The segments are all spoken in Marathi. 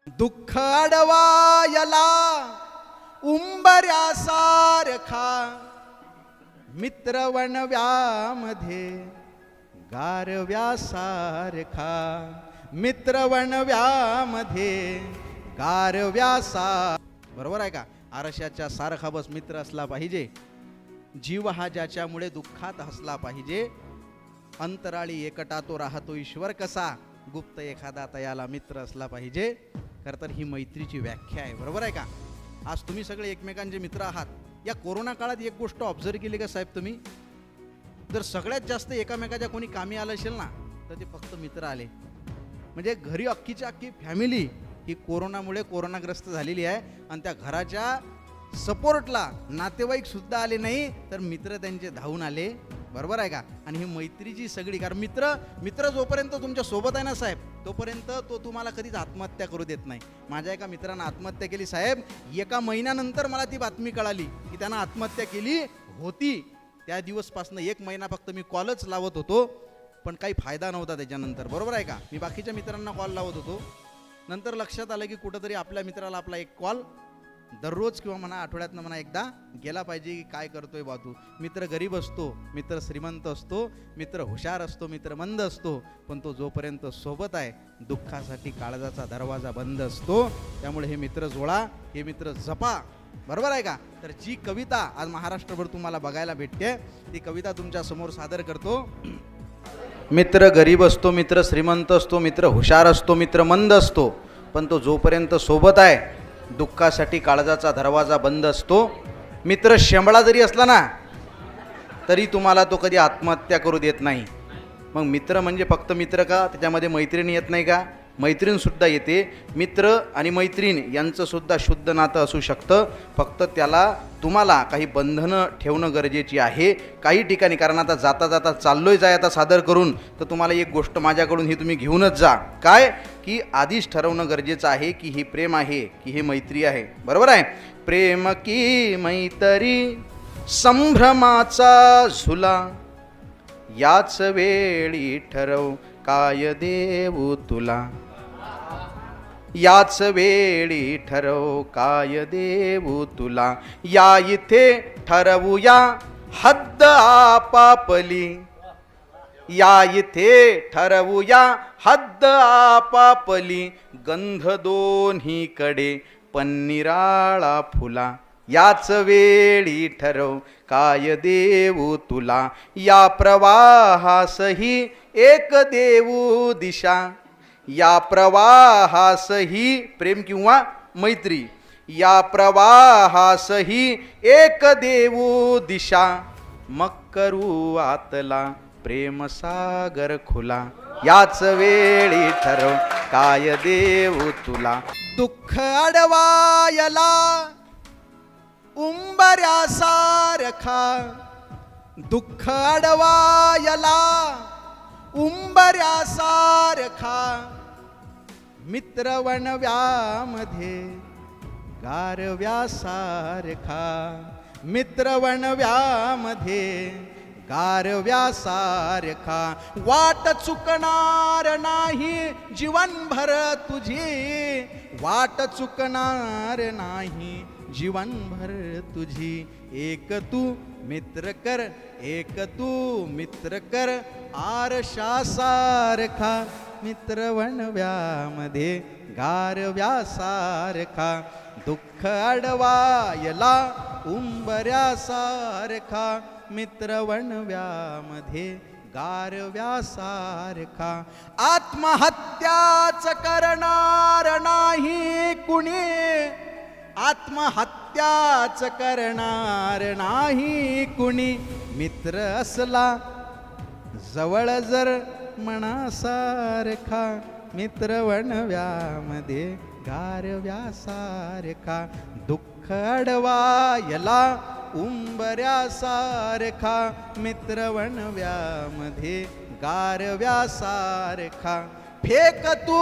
दुःख अडवायला उंबऱ्यासारखा मित्र वणव्यामध्ये गारव्यासारखा मित्र वणव्यामध्ये गारव्यासा बरोबर आहे का. आरशाच्या सारखा बस मित्र असला पाहिजे. जीव हा ज्याच्यामुळे दुःखात हसला पाहिजे. अंतराळी एकटा तो राहतो ईश्वर कसा. गुप्त एखादा तयाला मित्र असला पाहिजे. खरं तर ही मैत्रीची व्याख्या आहे. बरोबर आहे का. आज तुम्ही सगळे एकमेकांचे मित्र आहात. या कोरोना काळात एक गोष्ट ऑब्झर्व केली का साहेब तुम्ही. जर सगळ्यात जास्त एकामेकाच्या कोणी कामी आलं असेल ना तर ते फक्त मित्र आले. म्हणजे घरी अख्खीच्या अख्खी फॅमिली ही कोरोनामुळे कोरोनाग्रस्त झालेली आहे आणि त्या घराच्या सपोर्टला नातेवाईक सुद्धा आले नाही तर मित्र त्यांचे धावून आले. बरोबर आहे का. आणि ही मैत्रीची सगळी कारण मित्र जोपर्यंत तुमच्या सोबत आहे ना साहेब तोपर्यंत तो तुम्हाला कधीच आत्महत्या करू देत नाही. माझ्या एका मित्रानं आत्महत्या केली साहेब. एका महिन्यानंतर मला ती बातमी कळाली की त्यानं आत्महत्या केली होती. त्या दिवसपासून 1 महिना फक्त मी कॉलच लावत होतो पण काही फायदा नव्हता त्याच्यानंतर. बरोबर आहे का. मी बाकीच्या मित्रांना कॉल लावत होतो. नंतर लक्षात आलं की कुठंतरी आपल्या मित्राला आपला एक कॉल दररोज किंवा म्हणा आठवड्यातनं म्हणा एकदा गेला पाहिजे की काय करतोय बा तू. मित्र गरीब असतो, मित्र श्रीमंत असतो, मित्र हुशार असतो, मित्र मंद असतो, पण तो जोपर्यंत सोबत आहे दुःखासाठी काळजाचा दरवाजा बंद असतो. त्यामुळे हे मित्र जोडा, हे मित्र जपा. बरोबर आहे का. तर जी कविता आज महाराष्ट्रभर तुम्हाला बघायला भेटते ती कविता तुमच्या समोर सादर करतो. मित्र गरीब असतो, मित्र श्रीमंत असतो, मित्र हुशार असतो, मित्र मंद असतो, पण तो जोपर्यंत सोबत आहे दुःखासाठी काळजाचा दरवाजा बंद असतो. मित्र शेंबळा जरी असला ना तरी तुम्हाला तो कधी आत्महत्या करू देत नाही. मग मित्र म्हणजे फक्त मित्र का. त्याच्यामध्ये मैत्रीण येत नाही का. मैत्रीणसुद्धा येते. मित्र आणि मैत्रीण यांचंसुद्धा शुद्ध नातं असू शकतं. फक्त त्याला तुम्हाला काही बंधनं ठेवणं गरजेची आहे काही ठिकाणी. कारण आता जाता जाता चाललोय जाय आता सादर करून तर तुम्हाला एक गोष्ट माझ्याकडून ही तुम्ही घेऊनच जा. काय की आधीच ठरवणं गरजेचं आहे की ही प्रेम आहे की हे मैत्री आहे. बरोबर आहे. प्रेम की मैत्री संभ्रमाचा झुला याच वेळी ठरव काय देऊ तुला. याच वेळी ठरव काय देऊ तुला. या इथे ठरवूया हद्द आपापली. या इथे ठरवूया हद्द आपापली. गंध दोन्हीकडे पन्निराळा फुला. याच वेळी ठरव काय देऊ तुला. या प्रवाहासही एक देऊ दिशा. या प्रवाहासही प्रेम किंवा मैत्री. या प्रवाहासही एक देऊ दिशा. मग करू आतला प्रेम सागर खुला. याच वेळी ठरव काय देऊ तुला. दुःख अडवायला उंबऱ्यासारखा. दुःख अडवायला उंबऱ्यासारखा मित्र वणव्यामध्ये गारव्यासारखा. मित्र वणव्यामध्ये गारव्यासारखा. वाट चुकणार नाही जीवनभर तुझी. वाट चुकणार नाही जीवनभर तुझी. एक तू मित्र कर, एक तू मित्र कर. आरशासारखा मित्र वणव्यामध्ये गारव्यासारखा. दुःख अडवायला उंबऱ्यासारखा मित्र वणव्यामध्ये गारव्यासारखा. आत्महत्याच करणार नाही कुणी. आत्महत्याच करणार नाही कुणी. मित्र असला जवळ जर मनासारखा मित्र वणव्यामध्ये गारव्यासारखा. दुःख अडवायला उंबऱ्यासारखा मित्र वणव्यामध्ये गारव्यासारखा. फेक तू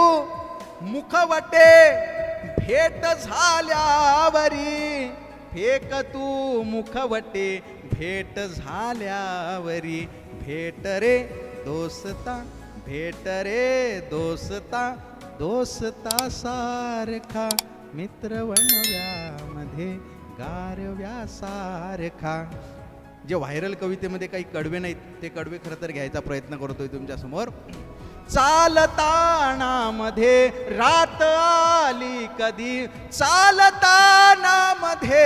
मुखवटे भेट झाल्यावरी. फेक तू मुखवटे भेट झाल्यावरी. भेट रे दोस्ता भेट रे दोस्ता दोस्तासारखा मित्र वणव्यामध्ये गारव्यासारखा. जे व्हायरल कवितेमध्ये काही कडवे नाहीत ते कडवे खरं तर घ्यायचा प्रयत्न करतोय तुमच्या समोर. चालतानामध्ये रात आली कधी, चालतानामध्ये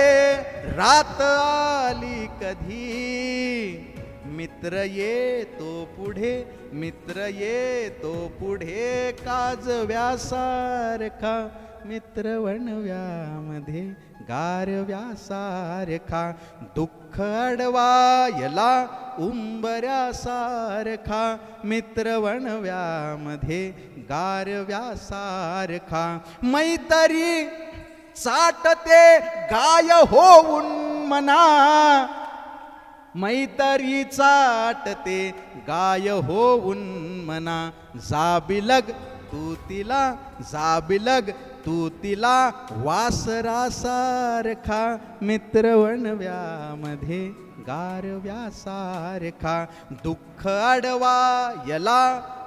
रात आली कधी, मित्र येतो पुढे, मित्र येतो पुढे काजव्यासारखा मित्र वणव्यामध्ये गारव्यासारखा. दुःख अडवायला उंबऱ्यासारखा मित्र वणव्यामध्ये गारव्यासारखा. मैत्री चाटते गाय होऊन मना, मैत्री चाटते गाय होऊन मना. जाबिलग तू तिला, जाबिलग तू तिला वासरासारखा मित्र वणव्यामध्ये गारव्यासारखा. दुःख अडवायला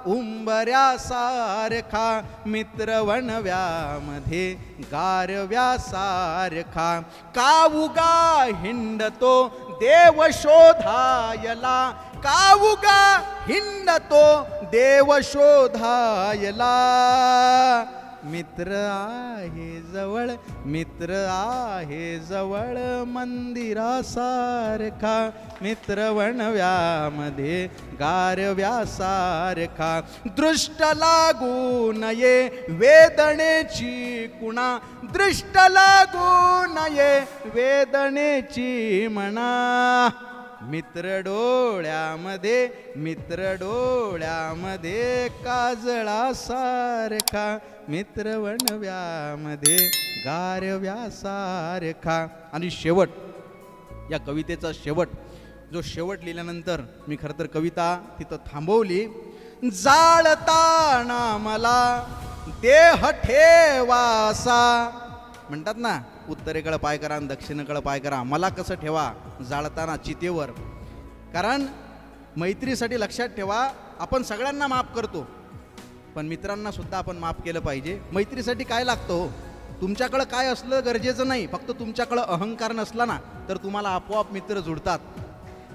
उंबऱ्यासारखा मित्र वणव्यामध्ये गारव्यासारखा. कावुगा हिंडतो देव शोधायला, कावुगा हिंडतो देव शोधायला. मित्र आहे जवळ, मित्र आहे जवळ मंदिरासारखा मित्र वणव्यामध्ये गारव्यासारखा. दृष्ट लागू नये वेदनेची कुणा, दृष्ट लागू नये वेदनेची म्हणा. मित्र डोळ्यामध्ये, मित्र डोळ्यामध्ये काजळासारखा मित्र वणव्यामध्ये गारव्यासारखा. आणि शेवट, या कवितेचा शेवट, जो शेवट लिहिल्यानंतर मी खरं तर कविता तिथं थांबवली. जाळताना मला देह ठेवासा, म्हणतात ना उत्तरेकडं पाय करा आणि दक्षिणेकडं पाय करा, मला कसं ठेवा जाळताना चितेवर. कारण मैत्रीसाठी लक्षात ठेवा, आपण सगळ्यांना माफ करतो पण मित्रांना सुद्धा आपण माफ केलं पाहिजे. मैत्रीसाठी काय लागतं हो, तुमच्याकडं काय असलं गरजेचं नाही, फक्त तुमच्याकडं अहंकार नसला ना तर तुम्हाला आपोआप मित्र जुळतात.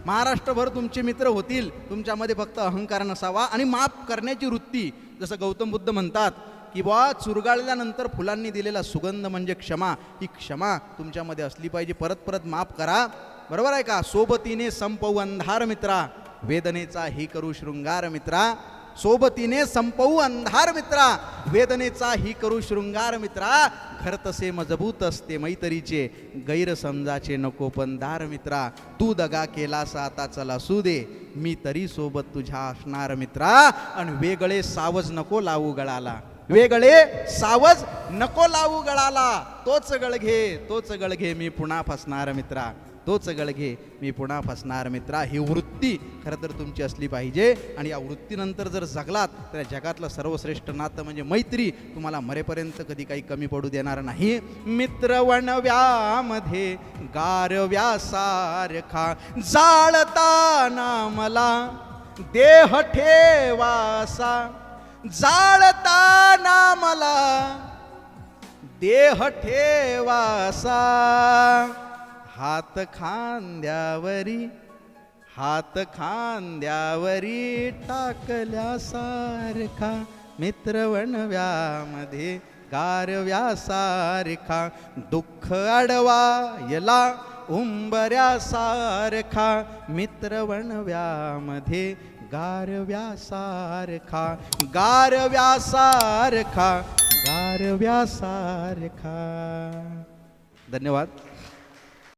महाराष्ट्रभर तुमचे मित्र होतील, तुमच्यामध्ये फक्त अहंकार नसावा आणि माफ करण्याची वृत्ती. जसं गौतम बुद्ध म्हणतात की बुवा चुरगाळल्यानंतर फुलांनी दिलेला सुगंध म्हणजे क्षमा, ही क्षमा तुमच्यामध्ये असली पाहिजे. परत परत माफ करा, बरोबर आहे का. सोबतीने संपवू अंधार मित्रा, वेदनेचा ही करू शृंगार मित्रा. सोबतीने संपवू अंधार मित्रा, वेदनेचा ही करू शृंगार मित्रा. घर तसे मजबूत असते मैत्रीचे, गैरसमजाचे नको पंधार मित्रा. तू दगा केलास आता चला असू दे, मी तरी सोबत तुझ्या असणार मित्रा. आणि वेगळे सावज नको लावू गळाला, वेगळे सावज नको लावू गळाला. तोच गळघे, तोच गळघे मी पुन्हा फसणार मित्रा, तोच गळघे मी पुन्हा फसणार मित्रा. ही वृत्ती खरं तर तुमची असली पाहिजे. आणि या वृत्तीनंतर जर जगलात तर जगातलं सर्वश्रेष्ठ नातं म्हणजे मैत्री तुम्हाला मरेपर्यंत कधी काही कमी पडू देणार नाही. मित्र वणव्यामध्ये गारव्यासारखा, जाळताना मला देह ठेवासा, जाळताना मला देह ठेवासा. हात खांद्यावरी, हात खांद्यावरी टाकल्यासारखा मित्र वणव्यामध्ये गारव्यासारखा. दुःख अडवायला उंबऱ्यासारखा मित्र वणव्यामध्ये गारव्यासारखा, गारव्यासारखा, गारव्यासारखा. धन्यवाद.